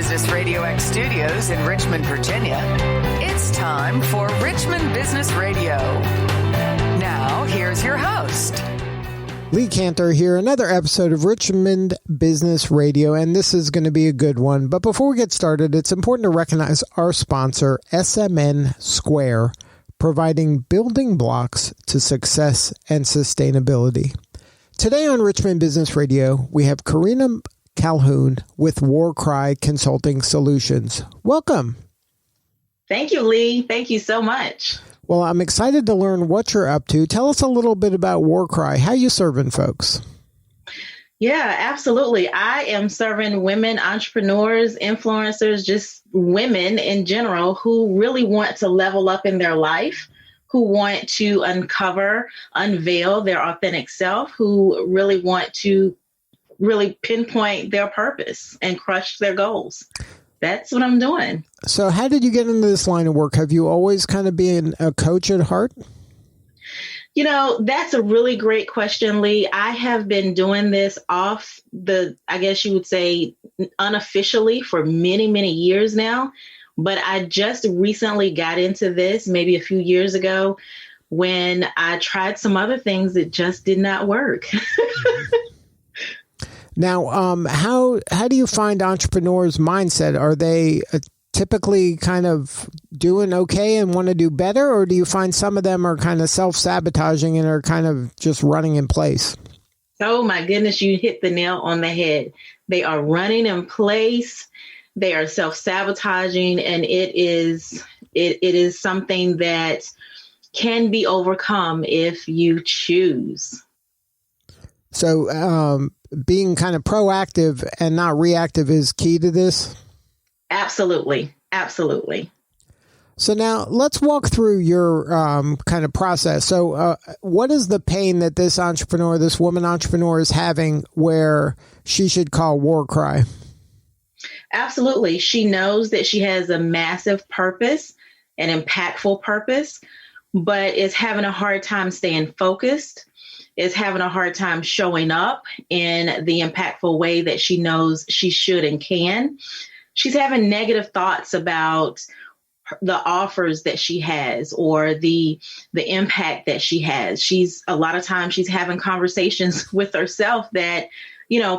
Business RadioX studios in Richmond, Virginia, it's time for Richmond Business Radio. Now, here's your host. Lee Cantor here, another episode of Richmond Business Radio, and this is going to be a good one. But before we get started, it's important to recognize our sponsor, SMN Square, providing building blocks to success and sustainability. Today on Richmond Business Radio, we have Karena Calhoun with WarKry Consulting Solutions. Welcome. Thank you, Lee. Thank you so much. Well, I'm excited to learn what you're up to. Tell us a little bit about WarKry. How you serving folks? Yeah, absolutely. I am serving women, entrepreneurs, influencers, just women in general who really want to level up in their life, who want to unveil their authentic self, who really want to really pinpoint their purpose and crush their goals. That's what I'm doing. So how did you get into this line of work? Have you always kind of been a coach at heart? You know, that's a really great question, Lee. I have been doing this I guess you would say, unofficially for many, many years now. But I just recently got into this maybe a few years ago when I tried some other things that just did not work. Now, how do you find entrepreneurs' mindset? Are they typically kind of doing okay and want to do better, or do you find some of them are kind of self-sabotaging and are kind of just running in place? Oh my goodness, you hit the nail on the head. They are running in place. They are self-sabotaging, and it is something that can be overcome if you choose. So, being kind of proactive and not reactive is key to this? Absolutely. Absolutely. So now let's walk through your kind of process. So what is the pain that this woman entrepreneur is having where she should call WarKry? Absolutely. She knows that she has a massive purpose, an impactful purpose, but is having a hard time staying focused, is having a hard time showing up in the impactful way that she knows she should and can. She's having negative thoughts about the offers that she has or the impact that she has. A lot of times she's having conversations with herself that,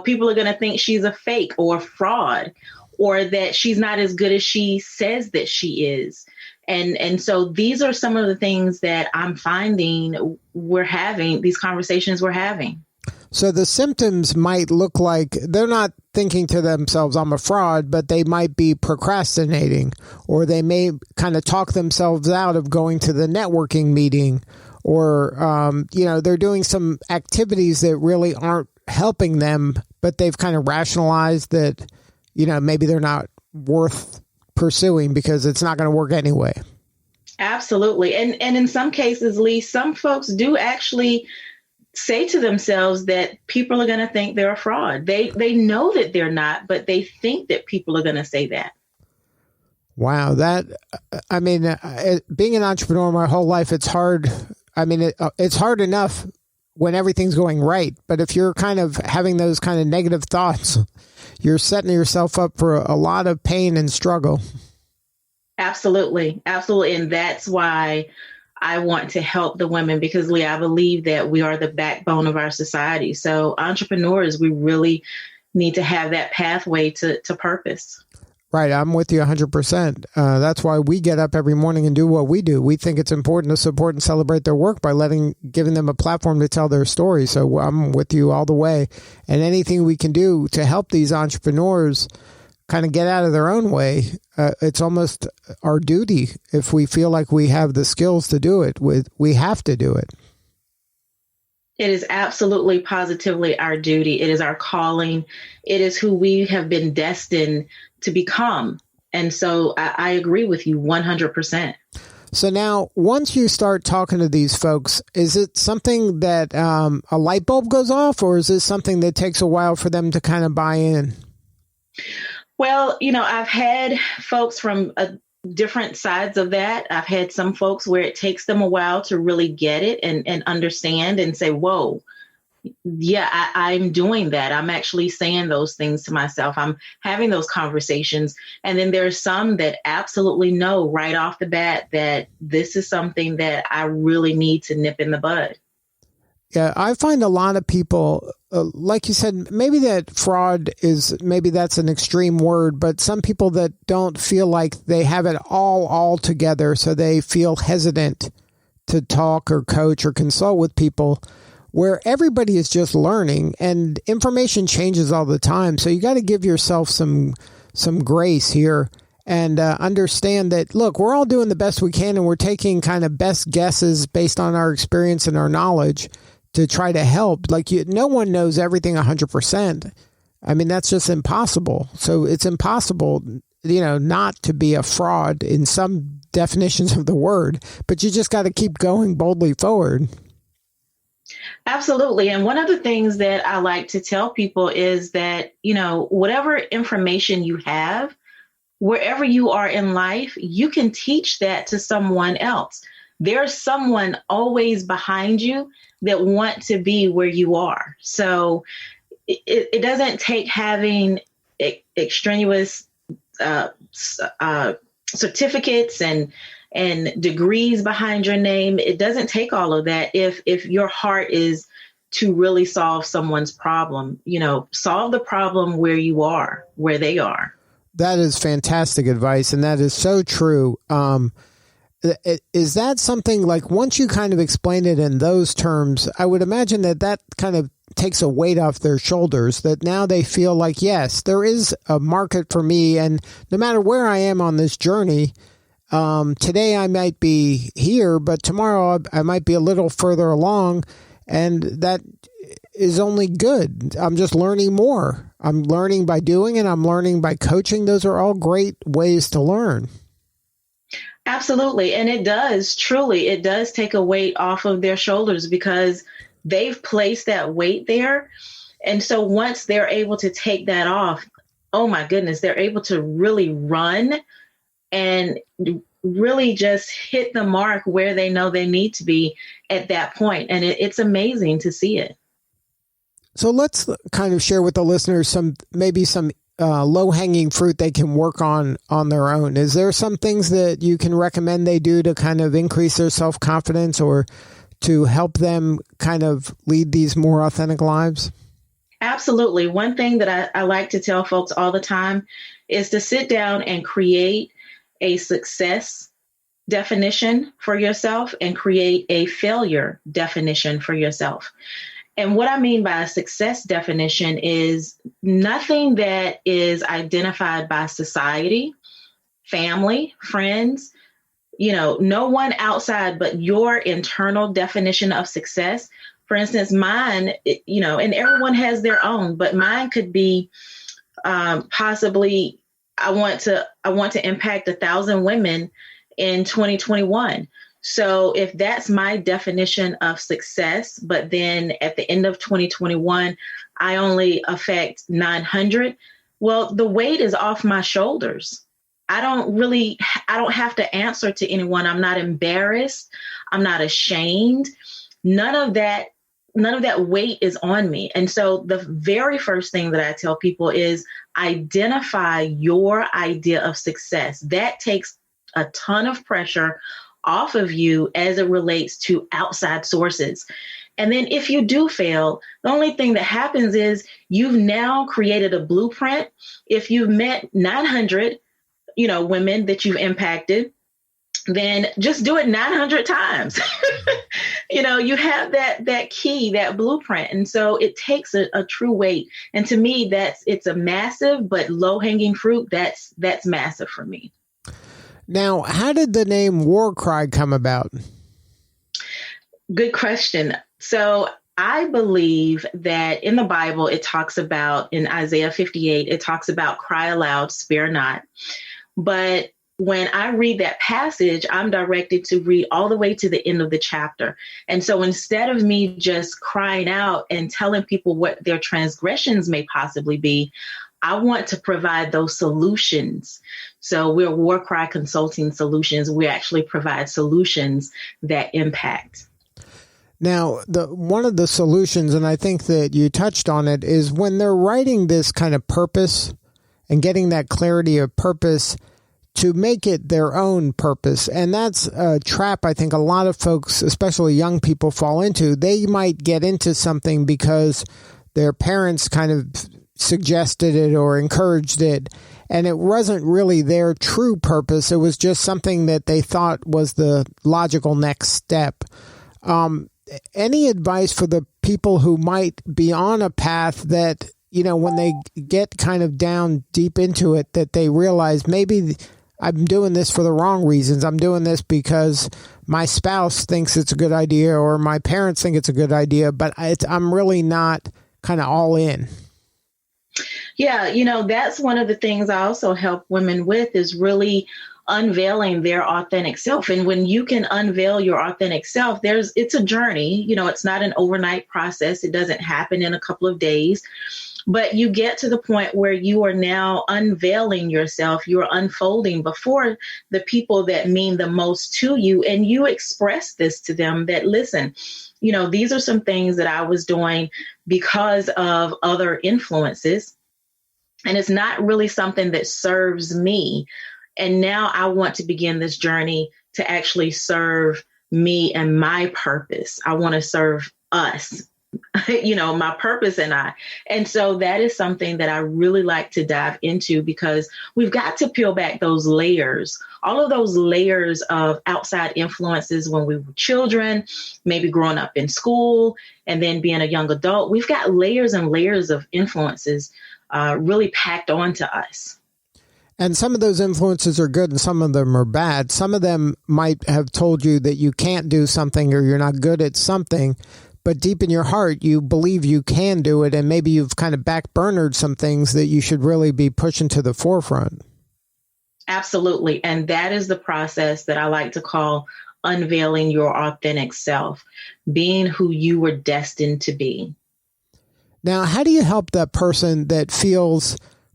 people are going to think she's a fake or a fraud, or that she's not as good as she says that she is. And so these are some of the things that I'm finding these conversations we're having. So the symptoms might look like they're not thinking to themselves, I'm a fraud, but they might be procrastinating, or they may kind of talk themselves out of going to the networking meeting, or, they're doing some activities that really aren't helping them, but they've kind of rationalized that, maybe they're not worth pursuing because it's not going to work anyway. Absolutely. And in some cases, Lee, some folks do actually say to themselves that people are going to think they're a fraud. They know that they're not, but they think that people are going to say that. Wow. Being an entrepreneur my whole life, it's hard. It's hard enough when everything's going right. But if you're kind of having those kind of negative thoughts, you're setting yourself up for a lot of pain and struggle. Absolutely. Absolutely. And that's why I want to help the women, because, Lee, I believe that we are the backbone of our society. So entrepreneurs, we really need to have that pathway to purpose. Right. I'm with you 100%. That's why we get up every morning and do what we do. We think it's important to support and celebrate their work by giving them a platform to tell their story. So I'm with you all the way. And anything we can do to help these entrepreneurs kind of get out of their own way, it's almost our duty. If we feel like we have the skills to do it, we have to do it. It is absolutely, positively our duty. It is our calling. It is who we have been destined to become. And so I agree with you 100%. So now, once you start talking to these folks, is it something that a light bulb goes off, or is this something that takes a while for them to kind of buy in? Well, I've had folks from different sides of that. I've had some folks where it takes them a while to really get it and understand and say, whoa, yeah, I'm doing that. I'm actually saying those things to myself. I'm having those conversations. And then there's some that absolutely know right off the bat that this is something that I really need to nip in the bud. Yeah, I find a lot of people, like you said, maybe that fraud is, maybe that's an extreme word, but some people that don't feel like they have it all together, so they feel hesitant to talk or coach or consult with people, where everybody is just learning and information changes all the time. So you got to give yourself some grace here and understand that, look, we're all doing the best we can and we're taking kind of best guesses based on our experience and our knowledge to try to help. Like, no one knows everything 100%. I mean, that's just impossible. So it's impossible, not to be a fraud in some definitions of the word, but you just got to keep going boldly forward. Absolutely. And one of the things that I like to tell people is that, whatever information you have, wherever you are in life, you can teach that to someone else. There's someone always behind you that want to be where you are. So it doesn't take having extraneous certificates and degrees behind your name. It doesn't take all of that if your heart is to really solve someone's problem. Solve the problem where you are, where they are. That is fantastic advice, and that is so true. Is that something, like, once you kind of explain it in those terms, I would imagine that kind of takes a weight off their shoulders, that now they feel like, yes, there is a market for me, and no matter where I am on this journey, today I might be here, but tomorrow I might be a little further along, and that is only good. I'm just learning more. I'm learning by doing it. I'm learning by coaching. Those are all great ways to learn. Absolutely. And it does take a weight off of their shoulders because they've placed that weight there. And so once they're able to take that off, oh my goodness, they're able to really run and really just hit the mark where they know they need to be at that point. And it's amazing to see it. So let's kind of share with the listeners some low-hanging fruit they can work on their own. Is there some things that you can recommend they do to kind of increase their self-confidence or to help them kind of lead these more authentic lives? Absolutely. One thing that I like to tell folks all the time is to sit down and create a success definition for yourself and create a failure definition for yourself. And what I mean by a success definition is nothing that is identified by society, family, friends, no one outside but your internal definition of success. For instance, mine, and everyone has their own, but mine could be possibly I want to impact 1,000 women in 2021. So if that's my definition of success, but then at the end of 2021, I only affect 900, well, the weight is off my shoulders. I don't have to answer to anyone. I'm not embarrassed. I'm not ashamed. None of that weight is on me. And so the very first thing that I tell people is identify your idea of success. That takes a ton of pressure off of you as it relates to outside sources. And then if you do fail, the only thing that happens is you've now created a blueprint. If you've met 900, women that you've impacted, then just do it 900 times. You have that key, that blueprint. And so it takes a true weight. And to me, it's a massive, but low-hanging fruit. That's massive for me. Now, how did the name WarKry come about? Good question. So I believe that in the Bible, it talks about, in Isaiah 58, it talks about cry aloud, spare not. But when I read that passage, I'm directed to read all the way to the end of the chapter. And so instead of me just crying out and telling people what their transgressions may possibly be, I want to provide those solutions. So we're WarKry Consulting Solutions. We actually provide solutions that impact. Now, one of the solutions, and I think that you touched on it, is when they're writing this kind of purpose and getting that clarity of purpose, to make it their own purpose. And that's a trap I think a lot of folks, especially young people, fall into. They might get into something because their parents kind of suggested it or encouraged it, and it wasn't really their true purpose. It was just something that they thought was the logical next step. Any advice for the people who might be on a path that, when they get kind of down deep into it, that they realize maybe I'm doing this for the wrong reasons. I'm doing this because my spouse thinks it's a good idea or my parents think it's a good idea, but I'm really not kind of all in. Yeah, that's one of the things I also help women with is really unveiling their authentic self. And when you can unveil your authentic self, it's a journey. It's not an overnight process. It doesn't happen in a couple of days. But you get to the point where you are now unveiling yourself, you're unfolding before the people that mean the most to you. And you express this to them that, listen, these are some things that I was doing because of other influences. And it's not really something that serves me. And now I want to begin this journey to actually serve me and my purpose. I want to serve us. My purpose and I. And so that is something that I really like to dive into because we've got to peel back those layers, all of those layers of outside influences when we were children, maybe growing up in school and then being a young adult. We've got layers and layers of influences really packed onto us. And some of those influences are good and some of them are bad. Some of them might have told you that you can't do something or you're not good at something. But deep in your heart, you believe you can do it, and maybe you've kind of backburnered some things that you should really be pushing to the forefront. Absolutely. And that is the process that I like to call unveiling your authentic self, being who you were destined to be. Now, how do you help that person that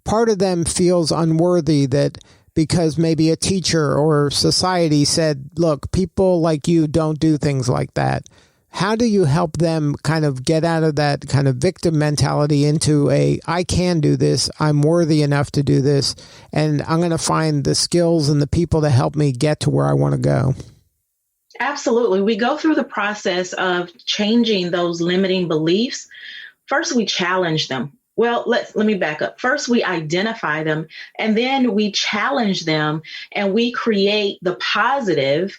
part of them feels unworthy, that because maybe a teacher or society said, look, people like you don't do things like that? How do you help them kind of get out of that kind of victim mentality into I can do this, I'm worthy enough to do this, and I'm going to find the skills and the people to help me get to where I want to go? Absolutely. We go through the process of changing those limiting beliefs. First, we challenge them. Well, let me back up. First, we identify them, and then we challenge them, and we create the positive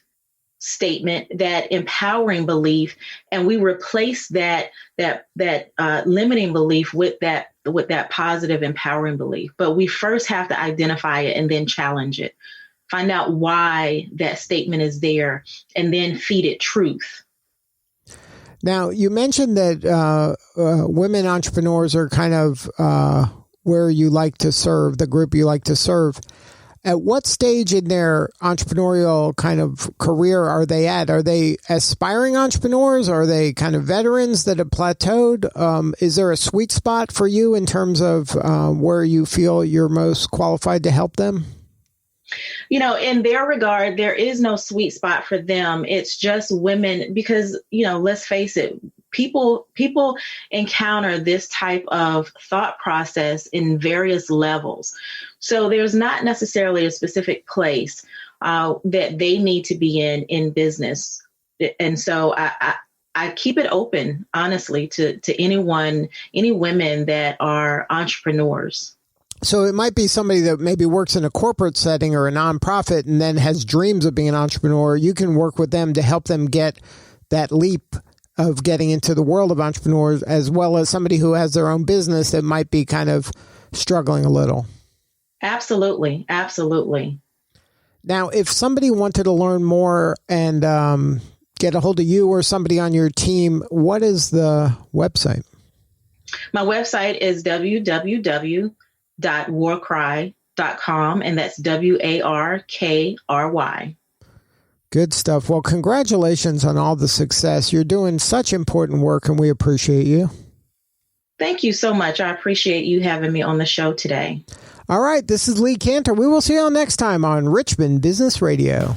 statement, that empowering belief, and we replace that limiting belief with that positive empowering belief. But we first have to identify it and then challenge it. Find out why that statement is there, and then feed it truth. Now, you mentioned that women entrepreneurs are kind of where you like to serve, the group you like to serve. At what stage in their entrepreneurial kind of career are they at? Are they aspiring entrepreneurs? Are they kind of veterans that have plateaued? Is there a sweet spot for you in terms of where you feel you're most qualified to help them? In their regard, there is no sweet spot for them. It's just women because, let's face it, people encounter this type of thought process in various levels. So there's not necessarily a specific place that they need to be in business. And so I keep it open, honestly, to anyone, any women that are entrepreneurs. So it might be somebody that maybe works in a corporate setting or a nonprofit and then has dreams of being an entrepreneur. You can work with them to help them get that leap of getting into the world of entrepreneurs, as well as somebody who has their own business that might be kind of struggling a little. Absolutely. Absolutely. Now, if somebody wanted to learn more and get a hold of you or somebody on your team, what is the website? My website is www.warkry.com, and that's WARKRY. Good stuff. Well, congratulations on all the success. You're doing such important work, and we appreciate you. Thank you so much. I appreciate you having me on the show today. All right. This is Lee Cantor. We will see you all next time on Richmond Business Radio.